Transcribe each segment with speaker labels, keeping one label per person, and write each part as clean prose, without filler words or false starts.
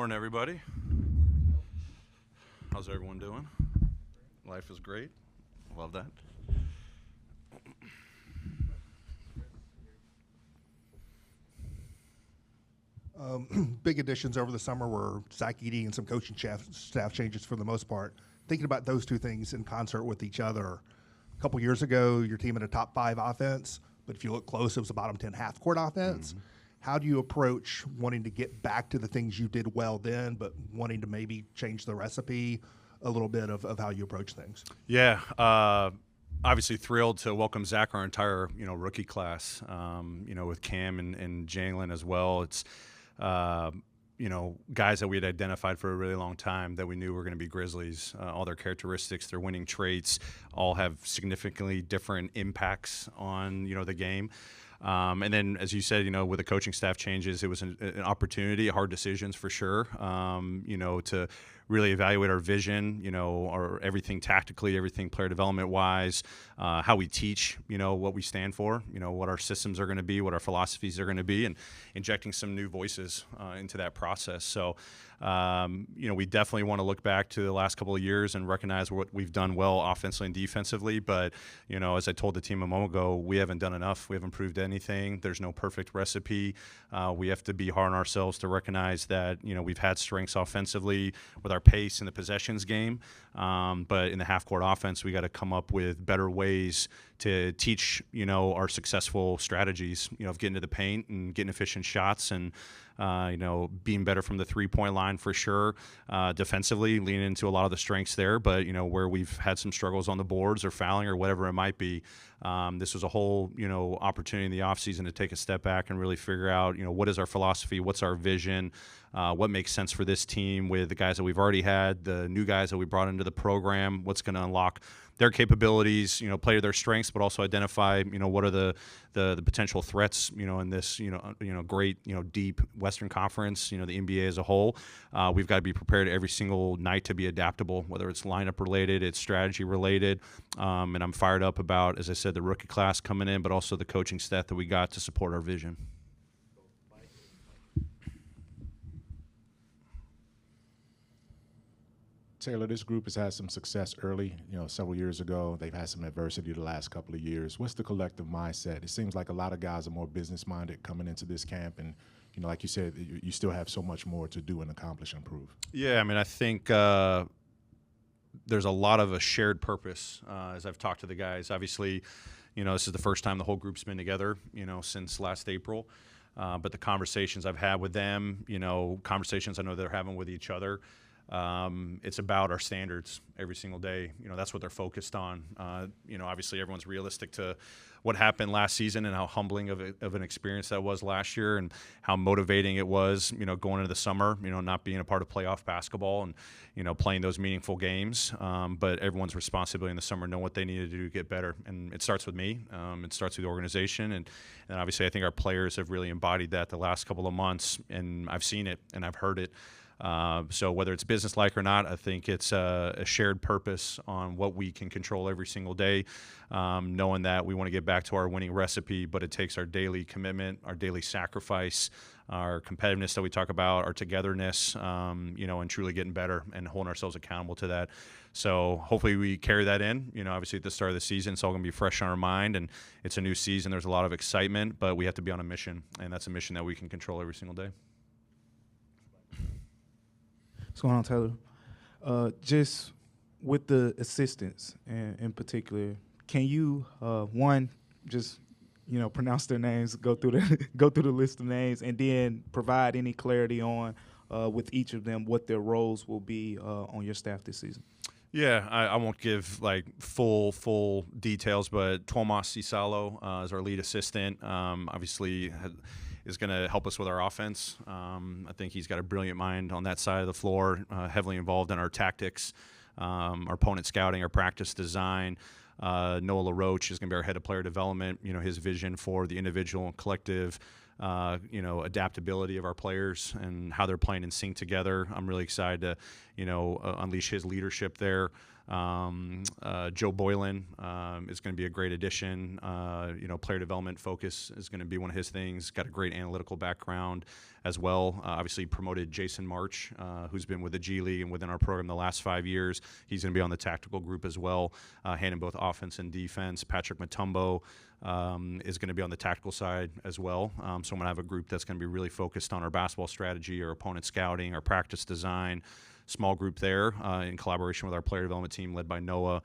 Speaker 1: Morning, everybody. How's everyone doing? Life is great. Love that.
Speaker 2: Big additions over the summer were Zach Edey and some coaching staff changes for the most part. Thinking about those two things in concert with each other, a couple years ago, your team had a top 5 offense, but if you look close, it was a bottom 10 half-court offense. Mm-hmm. How do you approach wanting to get back to the things you did well then, but wanting to maybe change the recipe a little bit of how you approach things?
Speaker 1: Yeah, obviously thrilled to welcome Zach, our entire rookie class. With Cam and Jalen as well. It's guys that we had identified for a really long time that we knew were going to be Grizzlies. All their characteristics, their winning traits, all have significantly different impacts on the game. And then, as you said, with the coaching staff changes, it was an opportunity, hard decisions for sure, to really evaluate our vision, our everything tactically, everything player development-wise, how we teach, what we stand for, what our systems are going to be, what our philosophies are going to be, and injecting some new voices into that process. So, we definitely want to look back to the last couple of years and recognize what we've done well offensively and defensively. But, as I told the team a moment ago, we haven't done enough. We haven't proved anything. There's no perfect recipe. We have to be hard on ourselves to recognize that, we've had strengths offensively with our pace in the possessions game. But in the half-court offense, we got to come up with better ways to teach, our successful strategies, of getting to the paint and getting efficient shots and, being better from the three-point line for sure. Defensively, leaning into a lot of the strengths there, but, where we've had some struggles on the boards or fouling or whatever it might be, this was a whole, opportunity in the offseason to take a step back and really figure out, what is our philosophy, what's our vision, what makes sense for this team with the guys that we've already had, the new guys that we brought into the program, what's going to unlock their capabilities, play to their strengths, but also identify, what are the potential threats, in this, great, deep Western Conference, the NBA as a whole. We've got to be prepared every single night to be adaptable, whether it's lineup related, it's strategy related. And I'm fired up about, as I said, the rookie class coming in, but also the coaching staff that we got to support our vision.
Speaker 3: Taylor, this group has had some success early, several years ago. They've had some adversity the last couple of years. What's the collective mindset? It seems like a lot of guys are more business-minded coming into this camp, and, like you said, you still have so much more to do and accomplish and improve.
Speaker 1: Yeah, I think there's a lot of a shared purpose as I've talked to the guys. Obviously, this is the first time the whole group's been together, since last April. But the conversations I've had with them, conversations I know they're having with each other, it's about our standards every single day. That's what they're focused on. Obviously everyone's realistic to what happened last season and how humbling of an experience that was last year and how motivating it was, going into the summer, not being a part of playoff basketball and, playing those meaningful games. But everyone's responsibility in the summer, know what they need to do to get better. And it starts with me. It starts with the organization. And obviously I think our players have really embodied that the last couple of months, and I've seen it and I've heard it. So whether it's business-like or not, I think it's a shared purpose on what we can control every single day, knowing that we want to get back to our winning recipe, but it takes our daily commitment, our daily sacrifice, our competitiveness that we talk about, our togetherness, and truly getting better and holding ourselves accountable to that. So hopefully we carry that in. Obviously at the start of the season, it's all going to be fresh on our mind, and it's a new season. There's a lot of excitement, but we have to be on a mission, and that's a mission that we can control every single day.
Speaker 4: What's going on, Taylor? Just with the assistants in particular, can you pronounce their names, go through the list of names, and then provide any clarity on with each of them what their roles will be on your staff this season?
Speaker 1: Yeah, I won't give full details, but Tomas Cisalo is our lead assistant. Obviously is going to help us with our offense. I think he's got a brilliant mind on that side of the floor, heavily involved in our tactics, our opponent scouting, our practice design. Noah LaRoche is going to be our head of player development. His vision for the individual and collective, adaptability of our players and how they're playing in sync together. I'm really excited to, unleash his leadership there. Joe Boylan is going to be a great addition. Player development focus is going to be one of his things. Got a great analytical background as well. Obviously promoted Jason March, who's been with the G League and within our program the last 5 years. He's going to be on the tactical group as well, handling both offense and defense. Patrick Mutombo is going to be on the tactical side as well. So I'm going to have a group that's going to be really focused on our basketball strategy, our opponent scouting, our practice design. Small group there in collaboration with our player development team led by Noah.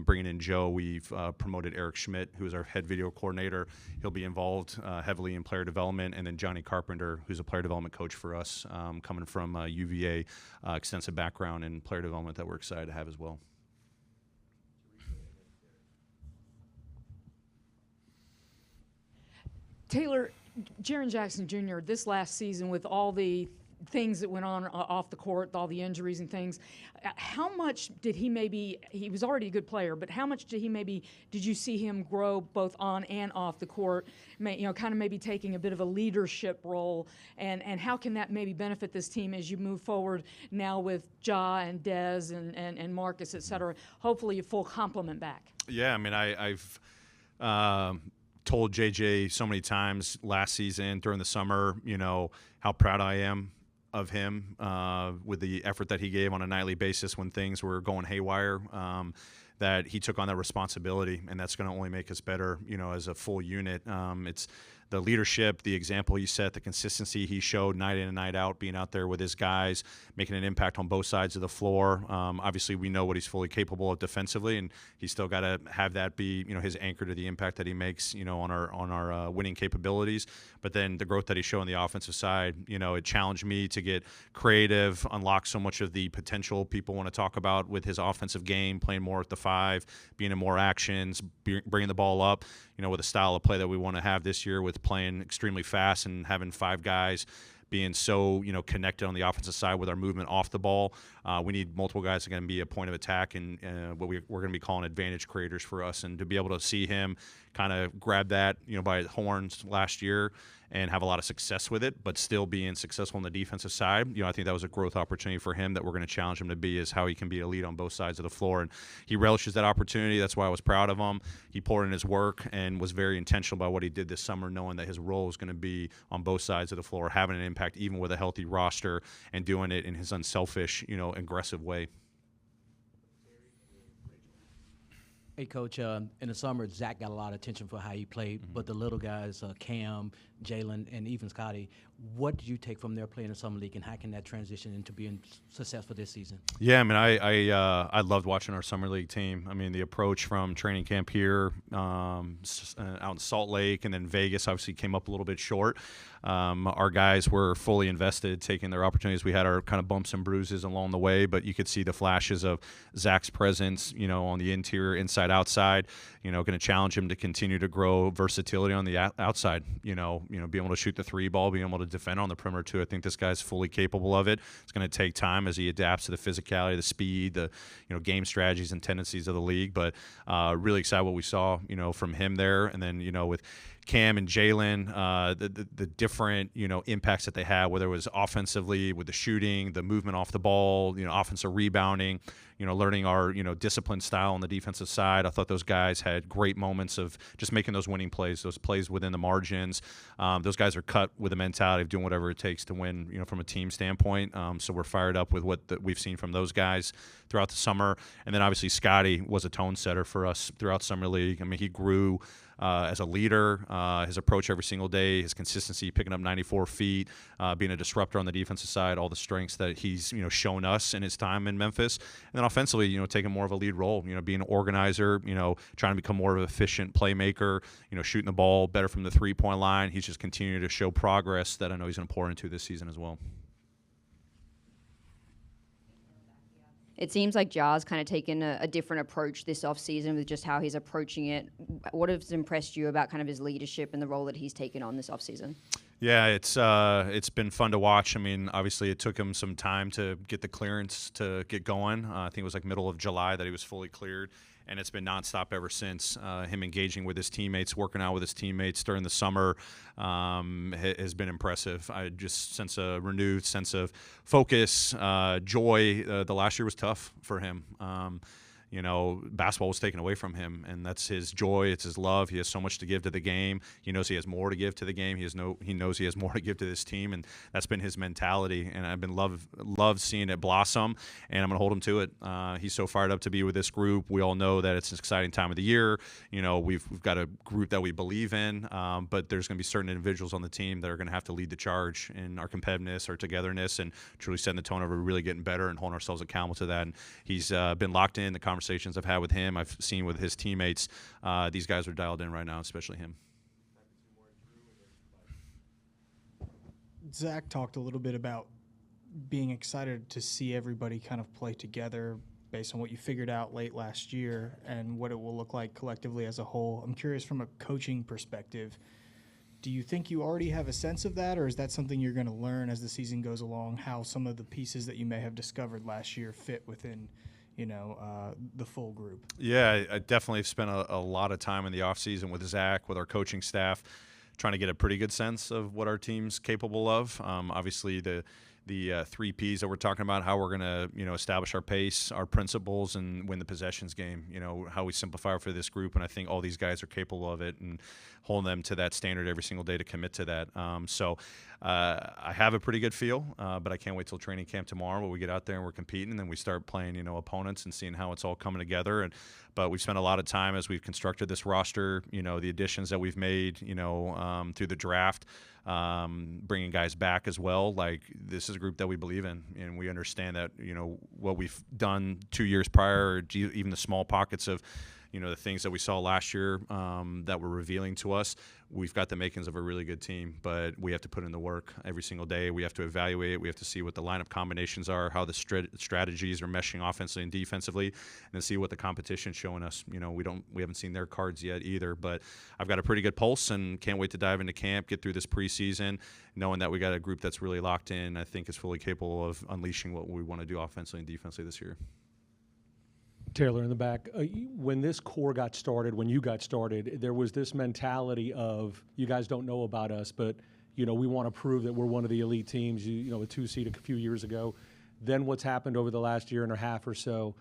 Speaker 1: Bringing in Joe, we've promoted Eric Schmidt, who is our head video coordinator. He'll be involved heavily in player development. And then Johnny Carpenter, who's a player development coach for us, coming from UVA, extensive background in player development that we're excited to have as well.
Speaker 5: Taylor, Jaren Jackson Jr., this last season with all the things that went on off the court, all the injuries and things, how much did he was already a good player, but how much did you see him grow both on and off the court, kind of maybe taking a bit of a leadership role, and how can that maybe benefit this team as you move forward now with Ja and Dez and Marcus, et cetera, hopefully a full complement back?
Speaker 1: Yeah, I mean, I've told JJ so many times last season during the summer, how proud I am of him with the effort that he gave on a nightly basis when things were going haywire, that he took on that responsibility, and that's going to only make us better, as a full unit. It's the leadership, the example he set, the consistency he showed night in and night out, being out there with his guys, making an impact on both sides of the floor. Obviously, we know what he's fully capable of defensively, and he's still got to have that be, his anchor to the impact that he makes, on our winning capabilities. But then the growth that he showed on the offensive side, it challenged me to get creative, unlock so much of the potential people want to talk about with his offensive game, playing more at the 5, being in more actions, bringing the ball up, with a style of play that we want to have this year with playing extremely fast and having 5 guys being so connected on the offensive side with our movement off the ball. We need multiple guys that are going to be a point of attack and what we're going to be calling advantage creators for us. And to be able to see him kind of grab that by his horns last year and have a lot of success with it, but still being successful on the defensive side, I think that was a growth opportunity for him that we're going to challenge him to be, is how he can be a lead on both sides of the floor. And he relishes that opportunity. That's why I was proud of him. He poured in his work and was very intentional about what he did this summer, knowing that his role is going to be on both sides of the floor, having an impact even with a healthy roster, and doing it in his unselfish, aggressive way.
Speaker 6: Hey, Coach, in the summer, Zach got a lot of attention for how he played, but the little guys, Cam, Jalen, and even Scotty, what did you take from their play in the summer league, and how can that transition into being successful this season?
Speaker 1: Yeah, I mean, I loved watching our summer league team. I mean, the approach from training camp here, out in Salt Lake, and then Vegas obviously came up a little bit short. Our guys were fully invested, taking their opportunities. We had our kind of bumps and bruises along the way, but you could see the flashes of Zach's presence, on the interior, inside, outside. Going to challenge him to continue to grow versatility on the outside. Being able to shoot the 3 ball, being able to defend on the perimeter too. I think this guy's fully capable of it. It's going to take time as he adapts to the physicality, the speed, the game strategies and tendencies of the league. But really excited what we saw, from him there, and then with Cam and Jalen, the different impacts that they had, whether it was offensively with the shooting, the movement off the ball, offensive rebounding, learning our disciplined style on the defensive side. I thought those guys had great moments of just making those winning plays, those plays within the margins. Those guys are cut with a mentality of doing whatever it takes to win, from a team standpoint. So we're fired up with what we've seen from those guys throughout the summer. And then obviously Scotty was a tone setter for us throughout summer league. I mean, he grew as a leader, his approach every single day, his consistency, picking up 94 feet, being a disruptor on the defensive side, all the strengths that he's shown us in his time in Memphis. And then offensively, taking more of a lead role, being an organizer, trying to become more of an efficient playmaker, shooting the ball better from the 3-point line. He's just continuing to show progress that I know he's going to pour into this season as well.
Speaker 7: It seems like Ja's kind of taken a different approach this offseason with just how he's approaching it. What has impressed you about kind of his leadership and the role that he's taken on this offseason?
Speaker 1: Yeah, it's been fun to watch. I mean, obviously it took him some time to get the clearance to get going. I think it was like middle of July that he was fully cleared. and it's been nonstop ever since. Him engaging with his teammates, working out with his teammates during the summer has been impressive. I just sense a renewed sense of focus, joy. The last year was tough for him. You know, basketball was taken away from him, and that's his joy. It's his love. He has so much to give to the game. He knows he has more to give to the game. He knows he has more to give to this team, and that's been his mentality. And I've been loved seeing it blossom, and I'm going to hold him to it. He's so fired up to be with this group. We all know that it's an exciting time of the year. You know, we've got a group that we believe in, but there's going to be certain individuals on the team that are going to have to lead the charge in our competitiveness, our togetherness, and truly setting the tone of really getting better and holding ourselves accountable to that. And he's been locked in. The conversations I've had with him, I've seen with his teammates, these guys are dialed in right now, especially him.
Speaker 8: Zach talked a little bit about being excited to see everybody kind of play together based on what you figured out late last year and what it will look like collectively as a whole. I'm curious from a coaching perspective, do you think you already have a sense of that, or is that something you're going to learn as the season goes along, how some of the pieces that you may have discovered last year fit within the full group?
Speaker 1: Yeah, I definitely spent a lot of time in the offseason with Zach, with our coaching staff, trying to get a pretty good sense of what our team's capable of. Obviously, the 3 Ps that we're talking about, how we're going to establish our pace, our principles, and win the possessions game. You know, how we simplify for this group, and I think all these guys are capable of it, and holding them to that standard every single day to commit to that. So I have a pretty good feel, but I can't wait till training camp tomorrow where we get out there and we're competing, and then we start playing opponents and seeing how it's all coming together. But we've spent a lot of time as we've constructed this roster, the additions that we've made, through the draft, bringing guys back as well. Like, this is a group that we believe in, and we understand that, what we've done 2 years prior, or even the small pockets of, the things that we saw last year that were revealing to us, we've got the makings of a really good team, but we have to put in the work every single day. We have to evaluate it. We have to see what the lineup combinations are, how the strategies are meshing offensively and defensively, and then see what the competition's showing us. We haven't seen their cards yet either, but I've got a pretty good pulse and can't wait to dive into camp, get through this preseason, knowing that we got a group that's really locked in. I think is fully capable of unleashing what we want to do offensively and defensively this year.
Speaker 9: Taylor in the back, when this core got started, when you got started, there was this mentality of, you guys don't know about us, but we want to prove that we're one of the elite teams. A 2 seed a few years ago. Then what's happened over the last year and a half or so,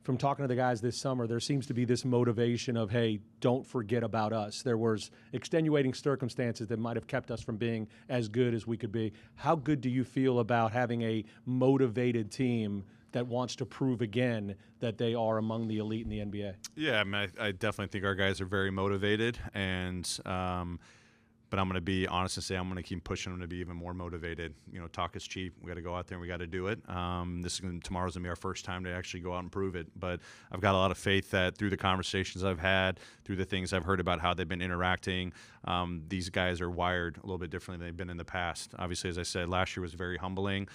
Speaker 9: from talking to the guys this summer, there seems to be this motivation of, hey, don't forget about us. There was extenuating circumstances that might have kept us from being as good as we could be. How good do you feel about having a motivated team that wants to prove again that they are among the elite in the NBA?
Speaker 1: Yeah, I mean, I definitely think our guys are very motivated, and but I'm going to be honest and say I'm going to keep pushing them to be even more motivated. Talk is cheap. We got to go out there and we got to do it. Tomorrow's going to be our first time to actually go out and prove it. But I've got a lot of faith that through the conversations I've had, through the things I've heard about how they've been interacting, these guys are wired a little bit differently than they've been in the past. Obviously, as I said, last year was very humbling.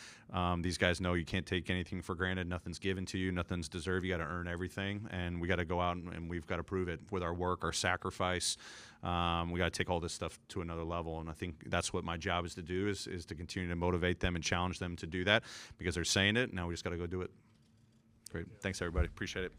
Speaker 1: These guys know you can't take anything for granted. Nothing's given to you. Nothing's deserved. You got to earn everything. And we got to go out and we've got to prove it with our work, our sacrifice. We got to take all this stuff to another level, and I think that's what my job is to do, is to continue to motivate them and challenge them to do that, because they're saying it. Now we just got to go do it. Great. Thanks, everybody. Appreciate it.